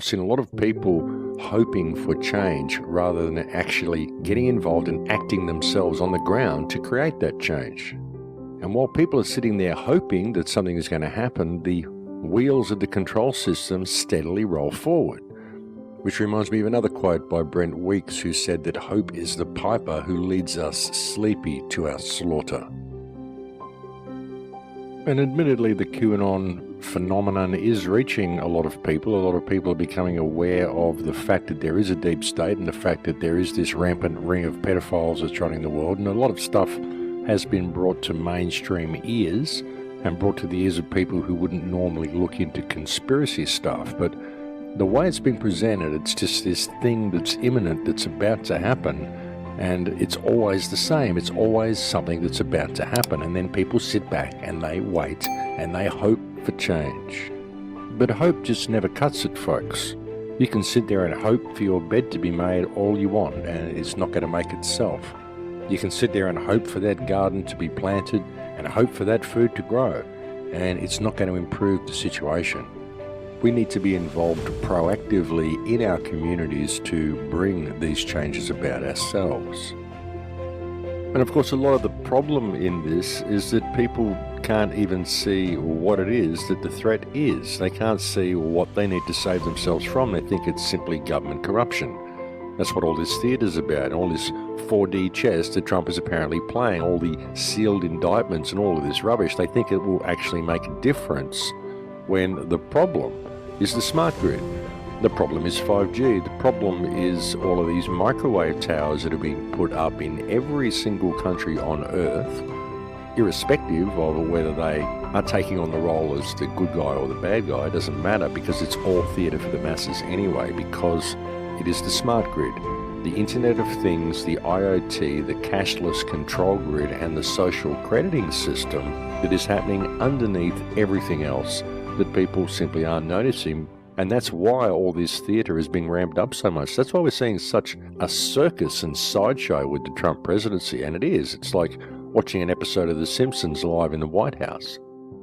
I've seen a lot of people hoping for change rather than actually getting involved and acting themselves on the ground to create that change. And while people are sitting there hoping that something is going to happen, the wheels of the control system steadily roll forward. Which reminds me of another quote by Brent Weeks, who said that hope is the piper who leads us sleepy to our slaughter. And admittedly, the QAnon phenomenon is reaching a lot of people. A lot of people are becoming aware of the fact that there is a deep state and the fact that there is this rampant ring of pedophiles that's running the world. And a lot of stuff has been brought to mainstream ears and brought to the ears of people who wouldn't normally look into conspiracy stuff. But the way it's been presented, it's just this thing that's imminent, that's about to happen. And it's always the same. It's always something that's about to happen. And then people sit back and they wait and they hope for change. But hope just never cuts it, folks. You can sit there and hope for your bed to be made all you want, and it's not going to make itself. You can sit there and hope for that garden to be planted and hope for that food to grow, and it's not going to improve the situation. We need to be involved proactively in our communities to bring these changes about ourselves. And of course, a lot of the problem in this is that people can't even see what it is that the threat is. They can't see what they need to save themselves from. They think it's simply government corruption. That's what all this theatre's about, all this 4D chess that Trump is apparently playing, all the sealed indictments and all of this rubbish. They think it will actually make a difference when the problem is the smart grid. The problem is 5G. The problem is all of these microwave towers that are being put up in every single country on Earth, irrespective of whether they are taking on the role as the good guy or the bad guy. It doesn't matter, because it's all theatre for the masses anyway, because it is the smart grid, the Internet of Things, the IoT, the cashless control grid, and the social crediting system that is happening underneath everything else that people simply aren't noticing. And that's why all this theatre is being ramped up so much. That's why we're seeing such a circus and sideshow with the Trump presidency. And it is. It's like watching an episode of The Simpsons live in the White House.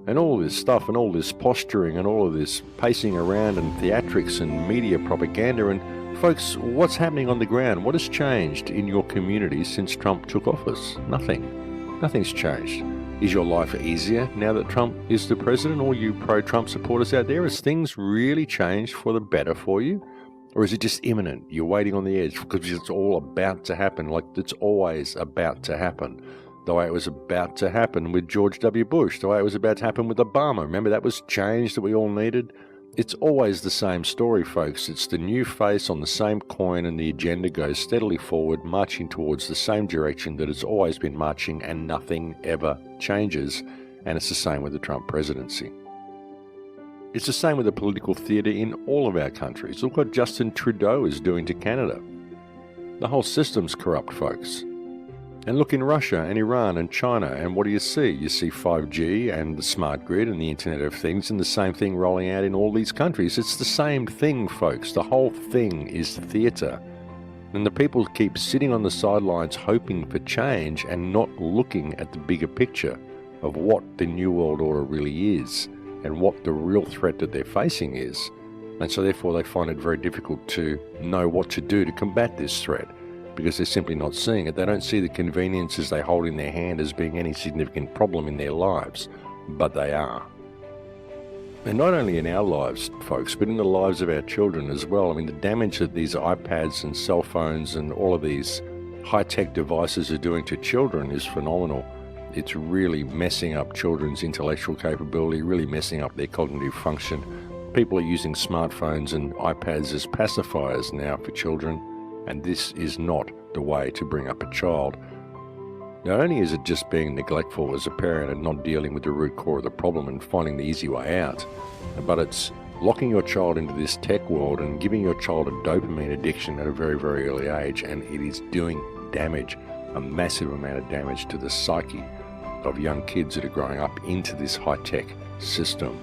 And all this stuff and all this posturing and all of this pacing around and theatrics and media propaganda. And folks, what's happening on the ground? What has changed in your community since Trump took office? Nothing. Nothing's changed. Is your life easier now that Trump is the president, or you pro-Trump supporters out there? Has things really changed for the better for you? Or is it just imminent? You're waiting on the edge because it's all about to happen, like it's always about to happen. The way it was about to happen with George W. Bush, the way it was about to happen with Obama. Remember, that was change that we all needed? It's always the same story, folks. It's the new face on the same coin, and the agenda goes steadily forward, marching towards the same direction that it's always been marching, and nothing ever changes. And it's the same with the Trump presidency. It's the same with the political theatre in all of our countries. Look what Justin Trudeau is doing to Canada. The whole system's corrupt, folks. And look in Russia and Iran and China, and what do you see? You see 5G and the smart grid and the Internet of Things, and the same thing rolling out in all these countries. It's the same thing, folks. The whole thing is theatre. And the people keep sitting on the sidelines hoping for change and not looking at the bigger picture of what the New World Order really is and what the real threat that they're facing is. And so therefore they find it very difficult to know what to do to combat this threat, because they're simply not seeing it. They don't see the conveniences they hold in their hand as being any significant problem in their lives, but they are. And not only in our lives, folks, but in the lives of our children as well. I mean, the damage that these iPads and cell phones and all of these high-tech devices are doing to children is phenomenal. It's really messing up children's intellectual capability, really messing up their cognitive function. People are using smartphones and iPads as pacifiers now for children. And this is not the way to bring up a child. Not only is it just being neglectful as a parent and not dealing with the root core of the problem and finding the easy way out, but it's locking your child into this tech world and giving your child a dopamine addiction at a very, very early age, and it is doing damage, a massive amount of damage to the psyche of young kids that are growing up into this high-tech system.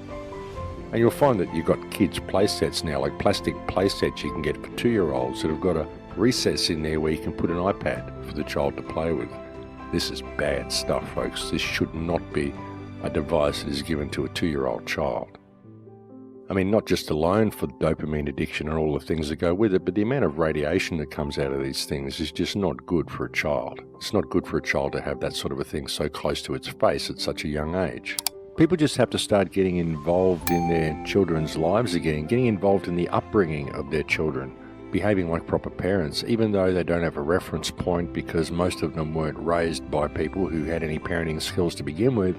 And you'll find that you've got kids' play sets now, like plastic play sets you can get for 2-year-olds that have got a recess in there where you can put an iPad for the child to play with. This is bad stuff, folks. This should not be a device that is given to a 2-year-old child. I mean, not just alone for dopamine addiction and all the things that go with it, but the amount of radiation that comes out of these things is just not good for a child. It's not good for a child to have that sort of a thing so close to its face at such a young age. People just have to start getting involved in their children's lives again, getting involved in the upbringing of their children, behaving like proper parents, even though they don't have a reference point because most of them weren't raised by people who had any parenting skills to begin with.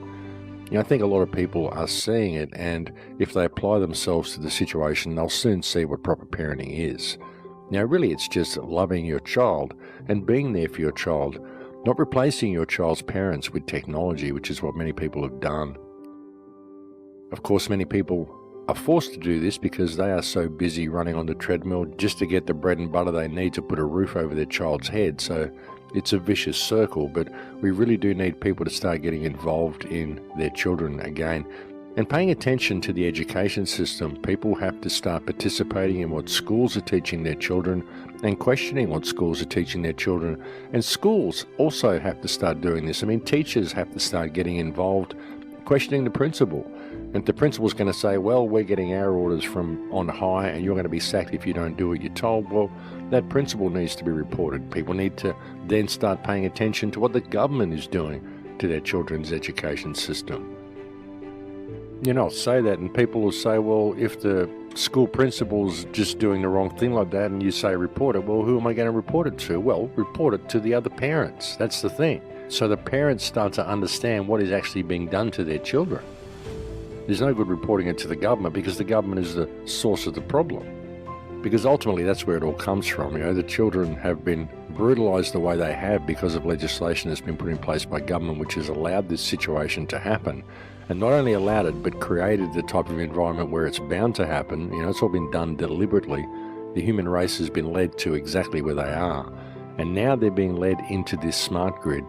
I think a lot of people are seeing it, and if they apply themselves to the situation, they'll soon see what proper parenting is. Now, really, it's just loving your child and being there for your child, not replacing your child's parents with technology, which is what many people have done. Of course, many people are forced to do this because they are so busy running on the treadmill just to get the bread and butter they need to put a roof over their child's head. So it's a vicious circle, but we really do need people to start getting involved in their children again and paying attention to the education system. People have to start participating in what schools are teaching their children and questioning what schools are teaching their children. And schools also have to start doing this. I mean, teachers have to start getting involved, questioning the principal. And if the principal's going to say, well, we're getting our orders from on high and you're going to be sacked if you don't do what you're told, well, that principal needs to be reported. People need to then start paying attention to what the government is doing to their children's education system. I'll say that and people will say, well, if the school principal's just doing the wrong thing like that and you say report it, well, who am I going to report it to? Well, report it to the other parents. That's the thing. So the parents start to understand what is actually being done to their children. There's no good reporting it to the government because the government is the source of the problem. Because ultimately that's where it all comes from. The children have been brutalized the way they have because of legislation that's been put in place by government which has allowed this situation to happen. And not only allowed it, but created the type of environment where it's bound to happen. It's all been done deliberately. The human race has been led to exactly where they are. And now they're being led into this smart grid.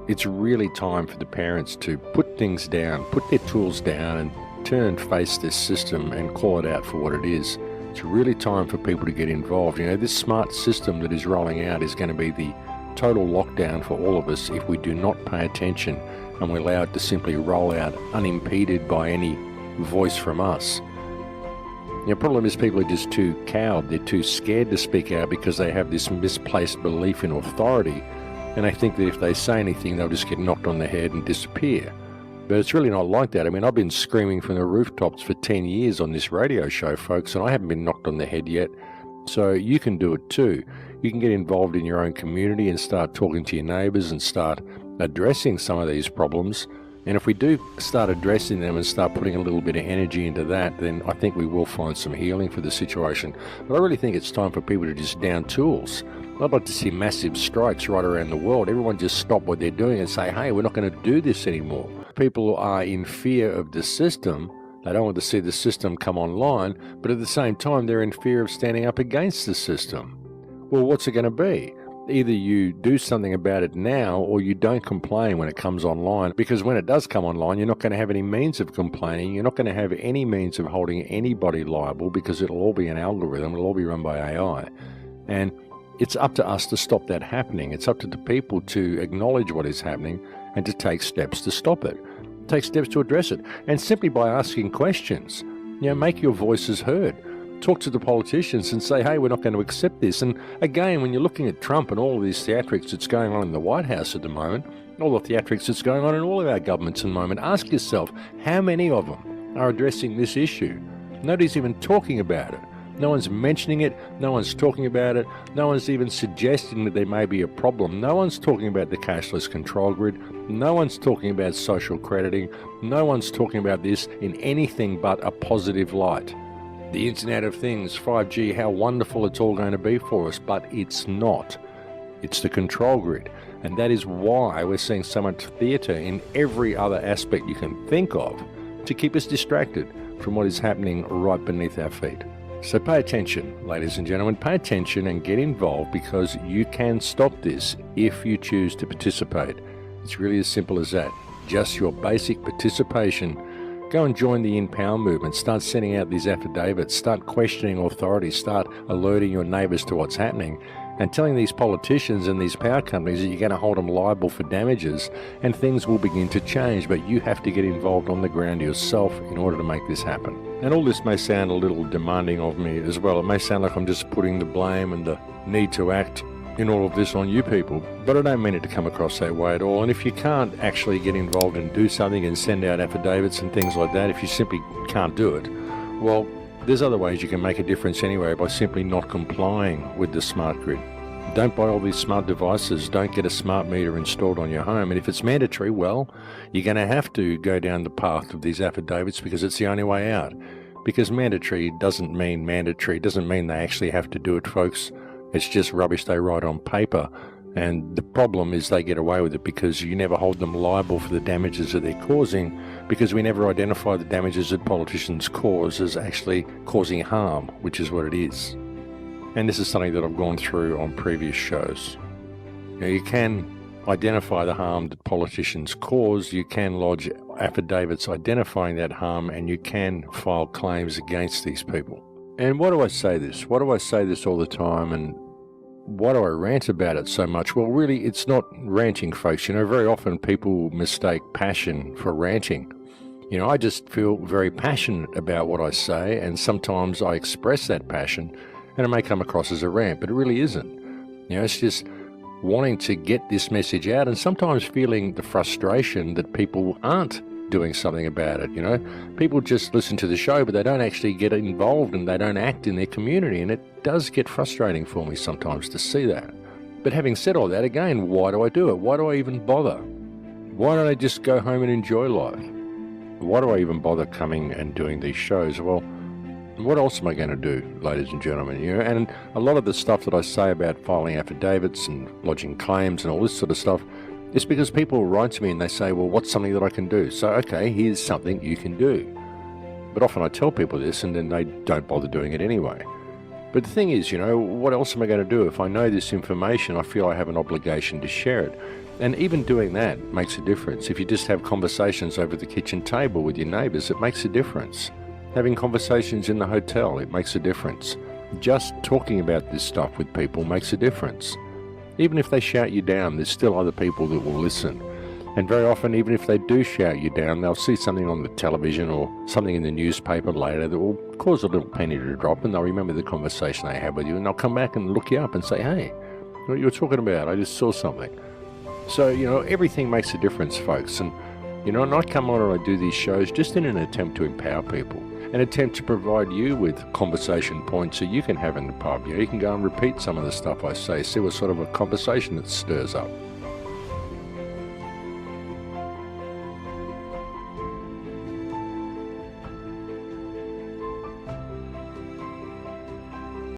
It's really time for the parents to put things down, put their tools down and turn and face this system and call it out for what it is. It's really time for people to get involved. This smart system that is rolling out is going to be the total lockdown for all of us if we do not pay attention and we allow it to simply roll out unimpeded by any voice from us. The problem is people are just too cowed. They're too scared to speak out because they have this misplaced belief in authority. And they think that if they say anything, they'll just get knocked on the head and disappear. But it's really not like that. I mean, I've been screaming from the rooftops for 10 years on this radio show, folks, and I haven't been knocked on the head yet. So you can do it too. You can get involved in your own community and start talking to your neighbours and start addressing some of these problems. And if we do start addressing them and start putting a little bit of energy into that, then I think we will find some healing for the situation. But I really think it's time for people to just down tools. I'd like to see massive strikes right around the world. Everyone just stop what they're doing and say, hey, we're not going to do this anymore. People are in fear of the system. They don't want to see the system come online, but at the same time, they're in fear of standing up against the system. Well, what's it going to be? Either you do something about it now or you don't complain when it comes online, because when it does come online, you're not going to have any means of complaining. You're not going to have any means of holding anybody liable because it'll all be an algorithm. It'll all be run by AI. And it's up to us to stop that happening. It's up to the people to acknowledge what is happening and to take steps to stop it, take steps to address it. And simply by asking questions, make your voices heard. Talk to the politicians and say, hey, we're not going to accept this. And again, when you're looking at Trump and all of these theatrics that's going on in the White House at the moment, all the theatrics that's going on in all of our governments at the moment, ask yourself, how many of them are addressing this issue? Nobody's even talking about it. No one's mentioning it, no one's talking about it, no one's even suggesting that there may be a problem. No one's talking about the cashless control grid, no one's talking about social crediting, no one's talking about this in anything but a positive light. The Internet of Things, 5G, how wonderful it's all going to be for us, but it's not. It's the control grid. And that is why we're seeing so much theatre in every other aspect you can think of to keep us distracted from what is happening right beneath our feet. So pay attention, ladies and gentlemen, pay attention and get involved, because you can stop this if you choose to participate. It's really as simple as that. Just your basic participation. Go and join the In Power movement. Start sending out these affidavits. Start questioning authority. Start alerting your neighbours to what's happening and telling these politicians and these power companies that you're going to hold them liable for damages, and things will begin to change. But you have to get involved on the ground yourself in order to make this happen. And all this may sound a little demanding of me as well. It may sound like I'm just putting the blame and the need to act in all of this on you people, but I don't mean it to come across that way at all. And if you can't actually get involved and do something and send out affidavits and things like that, if you simply can't do it, well, there's other ways you can make a difference anyway by simply not complying with the smart grid. Don't buy all these smart devices. Don't get a smart meter installed on your home. And if it's mandatory, well, you're going to have to go down the path of these affidavits because it's the only way out. Because mandatory doesn't mean mandatory. It doesn't mean they actually have to do it, folks. It's just rubbish they write on paper. And the problem is they get away with it because you never hold them liable for the damages that they're causing, because we never identify the damages that politicians cause as actually causing harm, which is what it is. And this is something that I've gone through on previous shows. You can identify the harm that politicians cause, you can lodge affidavits identifying that harm, and you can file claims against these people. And why do I say this? Why do I say this all the time, and why do I rant about it so much? Well, really, it's not ranting, folks. Very often people mistake passion for ranting. I just feel very passionate about what I say, and sometimes I express that passion, and it may come across as a rant, but it really isn't. It's just wanting to get this message out, and sometimes feeling the frustration that people aren't doing something about it. People just listen to the show, but they don't actually get involved and they don't act in their community, and it does get frustrating for me sometimes to see that. But having said all that, again, why do I do it? Why do I even bother? Why don't I just go home and enjoy life? Why do I even bother coming and doing these shows? Well, what else am I going to do, ladies and gentlemen? And a lot of the stuff that I say about filing affidavits and lodging claims and all this sort of stuff, it's because people write to me and they say, well, what's something that I can do? So, okay, here's something you can do. But often I tell people this and then they don't bother doing it anyway. But the thing is, what else am I going to do? If I know this information, I feel I have an obligation to share it. And even doing that makes a difference. If you just have conversations over the kitchen table with your neighbours, it makes a difference. Having conversations in the hotel, it makes a difference. Just talking about this stuff with people makes a difference. Even if they shout you down, there's still other people that will listen. And very often, even if they do shout you down, they'll see something on the television or something in the newspaper later that will cause a little penny to drop, and they'll remember the conversation they had with you, and they'll come back and look you up and say, hey, what you were talking about? I just saw something. So, everything makes a difference, folks. And, and I come on and I do these shows just in an attempt to empower people, an attempt to provide you with conversation points that you can have in the pub. You can go and repeat some of the stuff I say, see what sort of a conversation it stirs up.